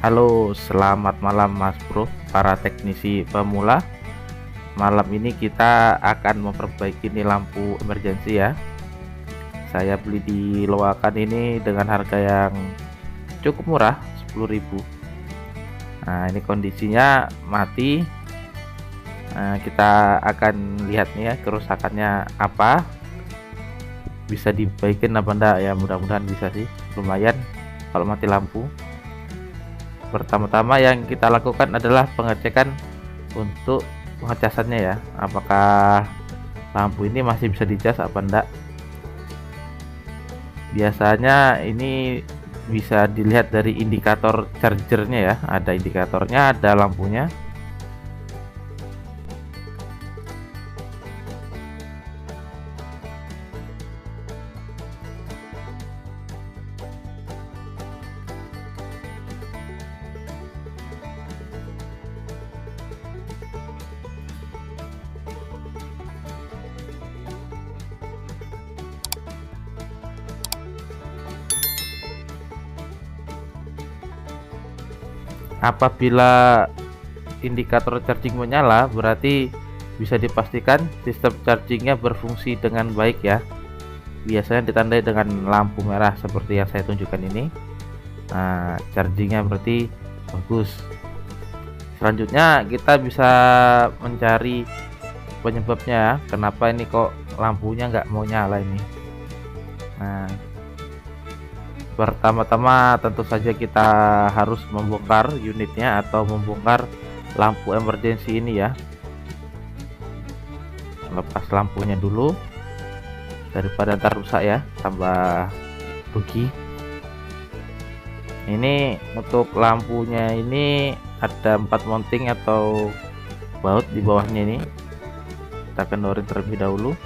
Halo, selamat malam Mas Bro, para teknisi pemula. Malam ini kita akan memperbaiki nih lampu emergency ya. Saya beli di Loakan ini dengan harga yang cukup murah, 10.000. Nah, ini kondisinya mati. Nah, kita akan lihat nih ya kerusakannya apa. Bisa dibaikin apa enggak ya, mudah-mudahan bisa sih. Lumayan kalau mati lampu. Pertama-tama yang kita lakukan adalah pengecekan untuk pengecasannya ya, apakah lampu ini masih bisa dicas apa enggak. Biasanya ini bisa dilihat dari indikator chargernya ya, ada indikatornya, ada lampunya. Apabila indikator charging menyala, berarti bisa dipastikan sistem chargingnya berfungsi dengan baik ya. Biasanya ditandai dengan lampu merah seperti yang saya tunjukkan ini. Nah, chargingnya berarti bagus. Selanjutnya kita bisa mencari penyebabnya ya, kenapa ini kok lampunya nggak mau nyala ini. Nah, pertama-tama tentu saja kita harus membongkar unitnya atau membongkar lampu emergency ini ya. Lepas lampunya dulu daripada ntar rusak ya, tambah rugi. Ini untuk lampunya ini ada 4 mounting atau baut di bawahnya ini. Kita kendorin terlebih dahulu.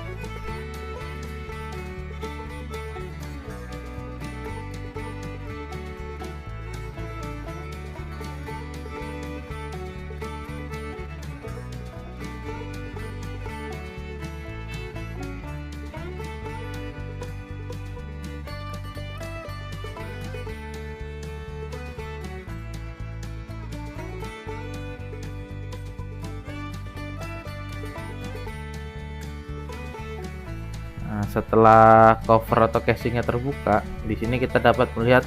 Nah, setelah cover atau casingnya terbuka, di sini kita dapat melihat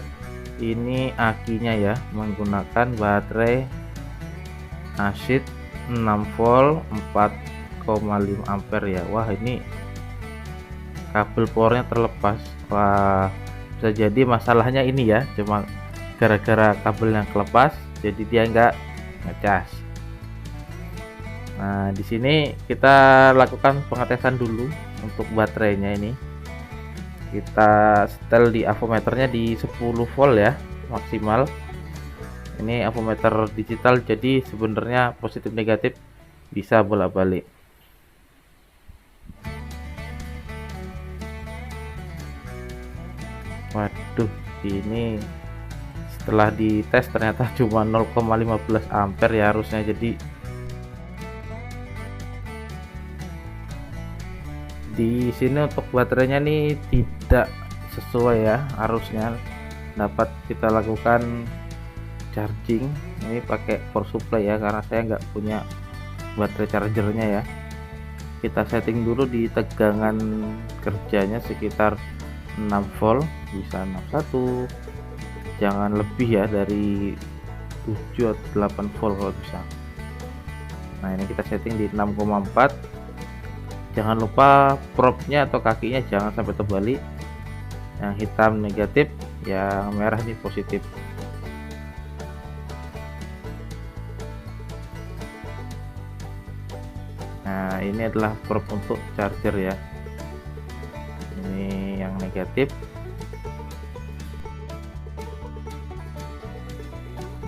ini akinya ya, menggunakan baterai ASIC 6 volt 4,5 ampere ya. Wah, ini kabel powernya terlepas. Wah, bisa jadi masalahnya ini ya, cuma gara-gara kabel yang kelepas, jadi dia nggak ngecas. Nah, di sini kita lakukan pengetesan dulu untuk baterainya ini. Kita setel di avometernya di 10 volt ya, maksimal. Ini avometer digital, jadi sebenarnya positif negatif bisa bolak-balik. Waduh, ini setelah dites ternyata cuma 0,15 ampere ya harusnya. Jadi di sini untuk baterainya nih tidak sesuai ya, harusnya dapat kita lakukan charging ini pakai power supply ya, karena saya nggak punya baterai chargernya ya. Kita setting dulu di tegangan kerjanya sekitar 6 volt, bisa 61, jangan lebih ya dari 7 atau 8 volt kalau bisa. Nah, ini kita setting di 6,4. Jangan lupa probe-nya atau kakinya jangan sampai terbalik. Yang hitam negatif, yang merah ini positif. Nah, ini adalah probe untuk charger ya. Ini yang negatif.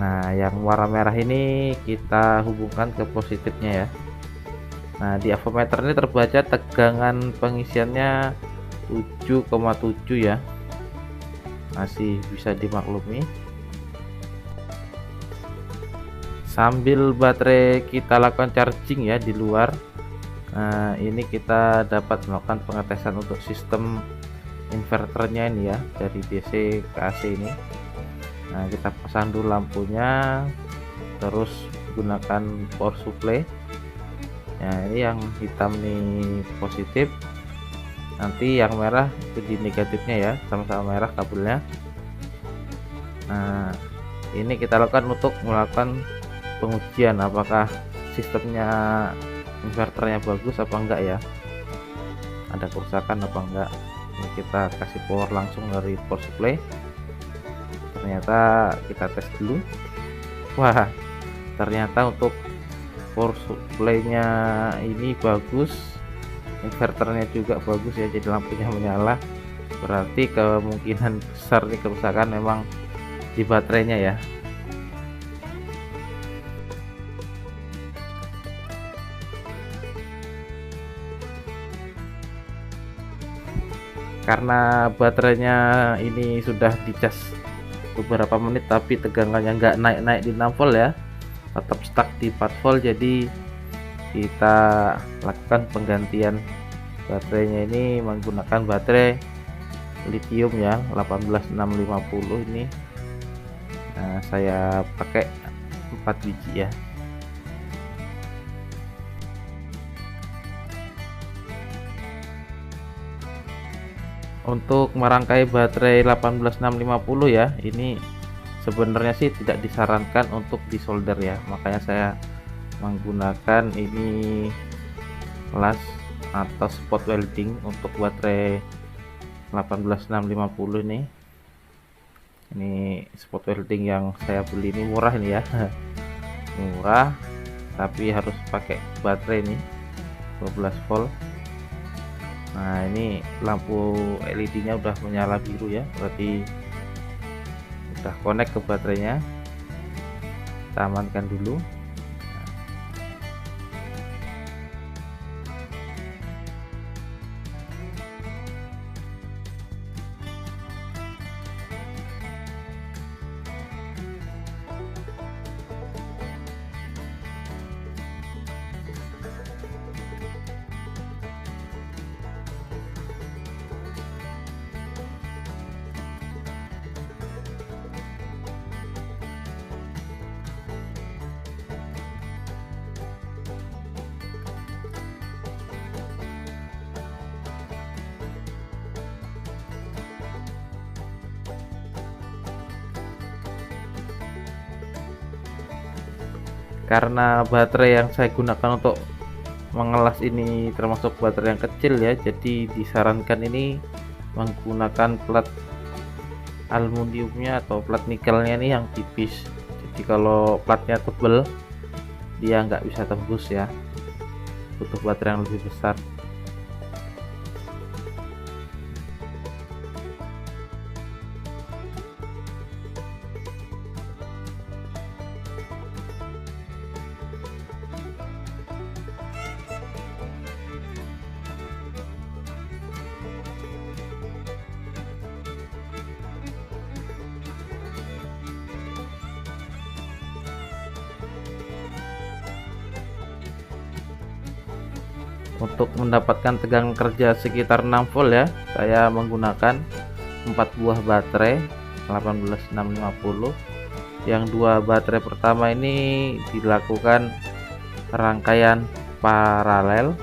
Nah, yang warna merah ini kita hubungkan ke positifnya ya. Nah, di avometer ini terbaca tegangan pengisiannya 7,7 ya, masih bisa dimaklumi. Sambil baterai kita lakukan charging ya di luar, nah ini kita dapat melakukan pengetesan untuk sistem inverternya ini ya, dari DC ke AC ini. Nah, kita pasang dulu lampunya, terus gunakan power supply. Nah, ini yang hitam nih positif, nanti yang merah itu di negatifnya ya, sama-sama merah kabelnya. Nah, ini kita lakukan untuk melakukan pengujian apakah sistemnya inverternya bagus apa enggak ya, ada kerusakan apa enggak. Ini kita kasih power langsung dari power supply. Ternyata kita tes dulu. Wah, ternyata untuk power supply-nya ini bagus, inverternya juga bagus ya, jadi lampunya menyala. Berarti kemungkinan besar nih kerusakan memang di baterainya ya. Karena baterainya ini sudah dicas beberapa menit tapi tegangannya nggak naik-naik di 6 volt ya, tetap stuck di 4 volt. Jadi kita lakukan penggantian baterainya ini menggunakan baterai lithium ya, 18650 ini. Nah, saya pakai 4 biji ya. Untuk merangkai baterai 18650 ya, ini sebenarnya sih tidak disarankan untuk disolder ya, makanya saya menggunakan ini las atau spot welding untuk baterai 18650 ini. Ini spot welding yang saya beli ini murah ini ya. Murah tapi harus pakai baterai ini 12 volt. Nah, ini lampu LED-nya udah menyala biru ya, berarti udah connect ke baterainya. Kita amankan dulu. Karena baterai yang saya gunakan untuk mengelas ini termasuk baterai yang kecil ya, jadi disarankan ini menggunakan plat aluminiumnya atau plat nikelnya nih yang tipis. Jadi kalau platnya tebel dia nggak bisa tembus ya, butuh baterai yang lebih besar. Untuk mendapatkan tegangan kerja sekitar 6 volt ya, saya menggunakan 4 buah baterai 18650. Yang 2 baterai pertama ini dilakukan rangkaian paralel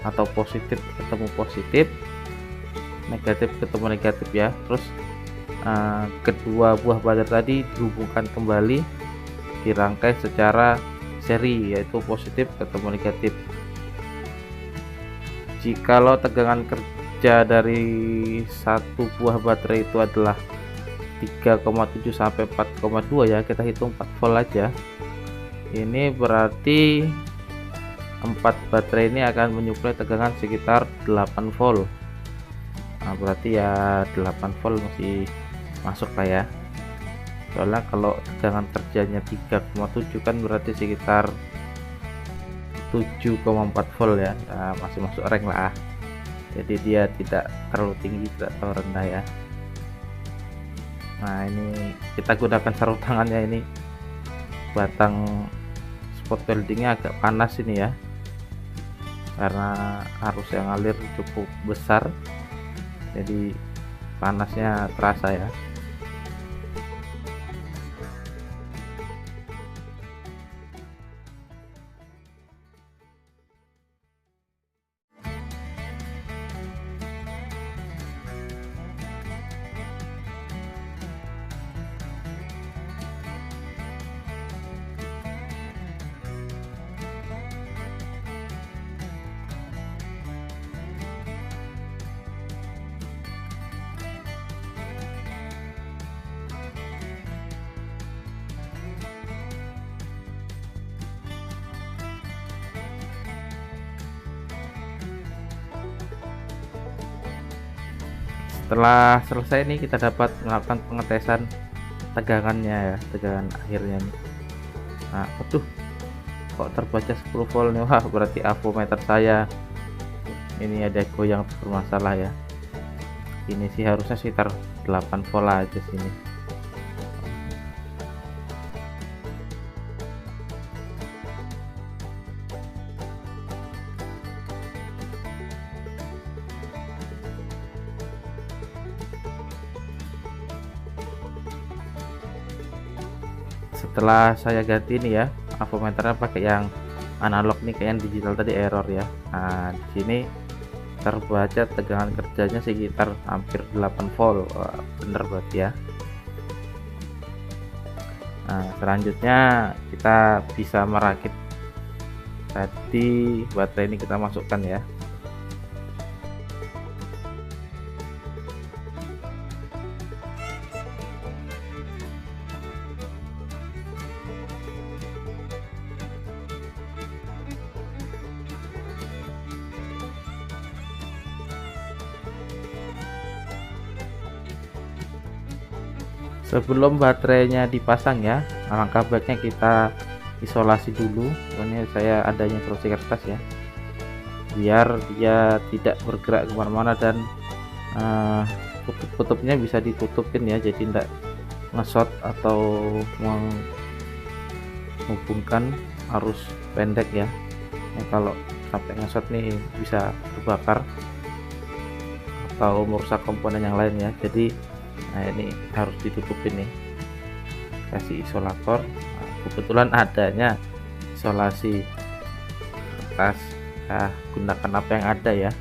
atau positif ketemu positif, negatif ketemu negatif ya. Terus kedua buah baterai tadi dihubungkan kembali, dirangkai secara seri, yaitu positif ketemu negatif. Jikalau tegangan kerja dari satu buah baterai itu adalah 3,7 sampai 4,2 ya, kita hitung 4 volt aja. Ini berarti 4 baterai ini akan menyuplai tegangan sekitar 8 volt. Nah, berarti ya 8 volt masih masuk lah ya. Soalnya kalau tegangan kerjanya 3,7 kan berarti sekitar 7,4 volt ya. Nah, masih masuk rank lah, jadi dia tidak terlalu tinggi tidak terlalu rendah ya. Nah, ini kita gunakan sarung tangannya, ini batang spot weldingnya agak panas ini ya, karena arus yang ngalir cukup besar, jadi panasnya terasa ya. Setelah selesai nih kita dapat melakukan pengetesan tegangannya ya, tegangan akhirnya nih. Nah, aduh, kok terbaca 10 volt nih. Wah, berarti avometer saya ini ada goyang bermasalah ya. Ini sih harusnya sekitar 8 volt aja sini. Setelah saya ganti nih ya avometernya pakai yang analog nih, kayak yang digital tadi error ya. Nah, di sini terbaca tegangan kerjanya sekitar hampir 8 volt. Wah, bener berarti ya. Nah, selanjutnya kita bisa merakit tadi baterai ini, kita masukkan ya. Sebelum baterainya dipasang ya, alangkah baiknya kita isolasi dulu. Soalnya saya adanya instruksi kertas ya, biar dia tidak bergerak kemana-mana, dan kutub-kutubnya bisa ditutupin ya, jadi tidak ngesot atau menghubungkan arus pendek ya. Kalau sampai ngesot nih bisa terbakar atau merusak komponen yang lain ya. Jadi nah, ini harus ditutupin nih, kasih isolator. Nah, kebetulan adanya isolasi kertas ya, gunakan apa yang ada ya.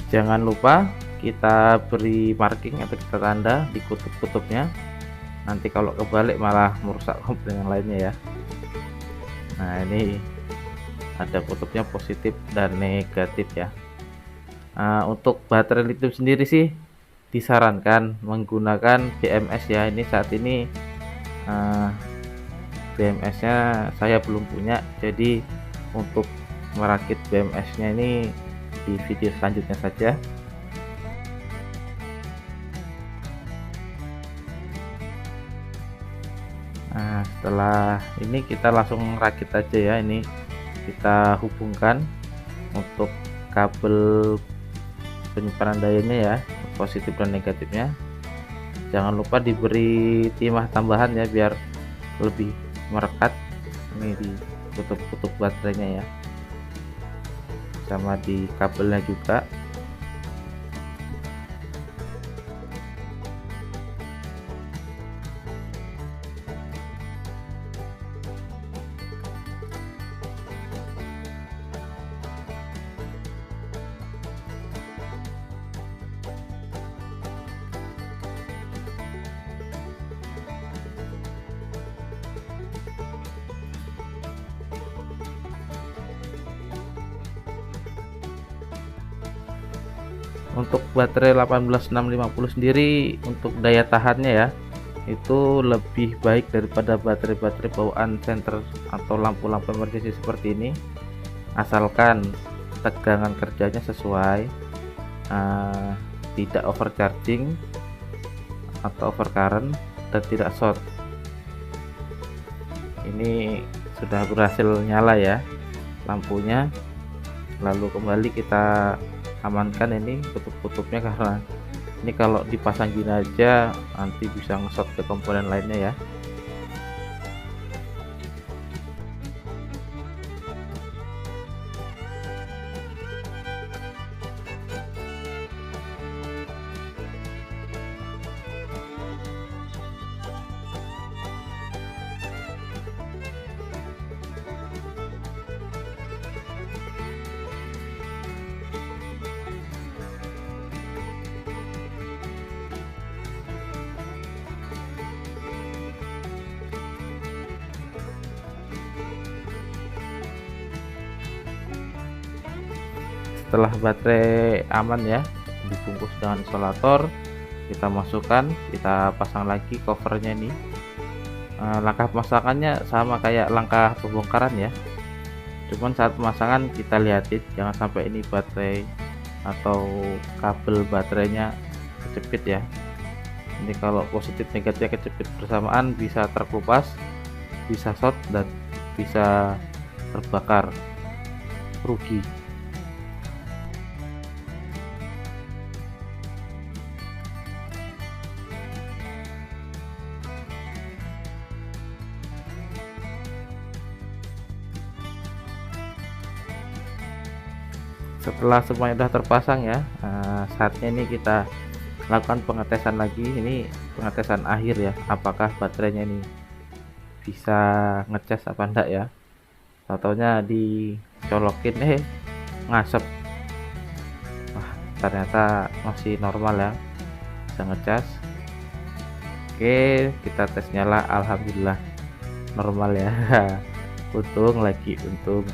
Jangan lupa kita beri marking atau kita tanda di kutub-kutubnya, nanti kalau kebalik malah merusak komponen yang lainnya ya. Nah, ini ada kutubnya positif dan negatif ya. Nah, untuk baterai lithium sendiri sih disarankan menggunakan BMS ya. Ini saat ini BMS-nya saya belum punya, jadi untuk merakit BMS-nya ini di video selanjutnya saja. Nah, setelah ini kita langsung rakit aja ya. Ini kita hubungkan untuk kabel penyimpanan dayanya ya, positif dan negatifnya. Jangan lupa diberi timah tambahan ya, biar lebih merekat. Ini di kutub-kutub baterainya ya, sama di kabelnya juga. Untuk baterai 18650 sendiri, untuk daya tahannya ya, itu lebih baik daripada baterai-baterai bawaan senter atau lampu-lampu emergency seperti ini, asalkan tegangan kerjanya sesuai, tidak overcharging atau overcurrent, dan tidak short. Ini sudah berhasil nyala ya lampunya. Lalu kembali kita amankan ini kutub-kutubnya, karena ini kalau dipasang gini aja nanti bisa ngesot ke komponen lainnya ya. Setelah baterai aman ya, dibungkus dengan isolator, kita masukkan, kita pasang lagi covernya nih. Langkah pemasangannya sama kayak langkah pembongkaran ya, cuman saat pemasangan kita lihatin jangan sampai ini baterai atau kabel baterainya kejepit ya. Ini kalau positif negatifnya kejepit bersamaan bisa terkelupas, bisa short, dan bisa terbakar, rugi. Setelah semuanya sudah terpasang ya, saatnya ini kita lakukan pengetesan lagi. Ini pengetesan akhir ya, apakah baterainya ini bisa ngecas apa enggak ya. Contohnya dicolokin ngasep, wah ternyata masih normal ya, bisa ngecas. Oke, kita tes nyala, alhamdulillah normal ya. Untung lagi, untung.